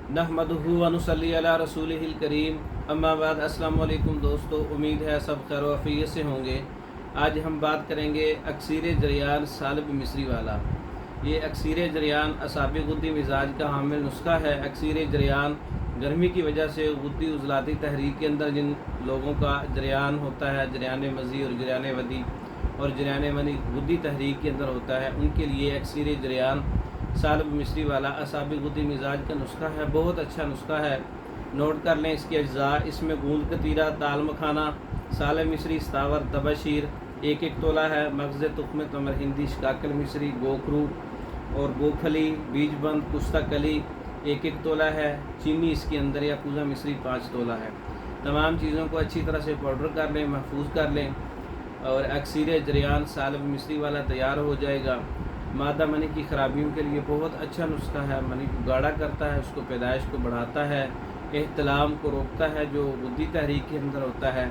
नहमदुहु व नुसल्ली अला रसूलिहिल करीम, अम्मा बाद। अस्सलाम वालेकुम दोस्तों, उम्मीद है सब खैर व आफियत से होंगे। आज हम बात करेंगे अक्सीर जरियान सालब मिस्री वाला। ये अक्सीर जरियान असाबी गुद्दी मिजाज का हामिल नुस्खा है। अक्सीर जरियान गर्मी की वजह से गुद्दी उजलाती तहरीक के अंदर जिन लोगों का जरियान होता है, जरियान मज़ी और जरियान वदी और जरियान मनी गुद्दी तहरीक के अंदर होता है, उनके लिए अक्सीर जरियान सालब मिस्री वाला असाबी गुद्दी मिजाज का नुस्खा है। बहुत अच्छा नुस्खा है, नोट कर लें इसके अज्जा। इसमें गूंद कतीरा, दाल मखाना, सालब मिस्री, स्तावर, तबशीर 1-1 तोला है। मगज़ तुख्म तमर हिंदी, शिकाकल मिस्री, गोखरू और गोफली, बीजबंद, कुश्ता कली 1-1 तोला है। चीनी इसके अंदर या कूजा मिस्री 5 तोला है। तमाम चीज़ों को अच्छी तरह से पाउडर कर लें, महफूज कर लें और अक्सीर जरियान सालब मिस्री वाला तैयार हो जाएगा। मादा मनी की ख़राबियों के लिए बहुत अच्छा नुस्खा है। मनी को गाढ़ा करता है, उसको पैदाइश को बढ़ाता है, एहतलाम को रोकता है जो गुद्दी तहरीक के अंदर होता है,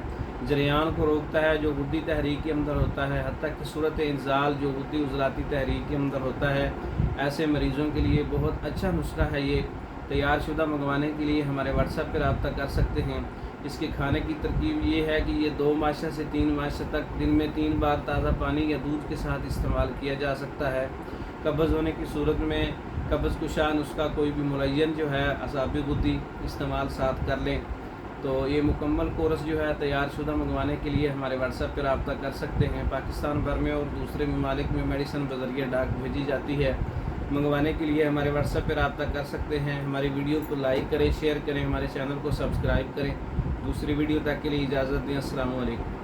जरियान को रोकता है जो गुद्दी तहरीक के अंदर होता है, हत्ता कि सूरत इंजाल जो गुद्दी उजलाती तहरीक के अंदर होता है। ऐसे मरीज़ों के लिए बहुत अच्छा नुस्खा है। ये तैयार शुदा मंगवाने के लिए हमारे व्हाट्सएप पर रब्ता कर सकते हैं। इसके खाने की तरकीब ये है कि ये 2 माशा से 3 माशा तक दिन में 3 बार ताज़ा पानी या दूध के साथ इस्तेमाल किया जा सकता है। कब्ज़ होने की सूरत में कब्ज़ कुशा नुस्खा कोई भी मुलय्यन जो है असाबी गुद्दी इस्तेमाल साथ कर लें। तो ये मुकम्मल कोर्स जो है तैयार शुदा मंगवाने के लिए हमारे व्हाट्सएप पर रब्ता कर सकते हैं। पाकिस्तान भर में और दूसरे ममालिक में मेडिसन बज़रिया डाक भेजी जाती है। मंगवाने के लिए हमारे व्हाट्सएप पर रब्ता कर सकते हैं। हमारी वीडियो को लाइक करें, शेयर करें, हमारे चैनल को सब्सक्राइब करें। दूसरी वीडियो तक के लिए इजाज़त दें। अस्सलाम वालेकुम।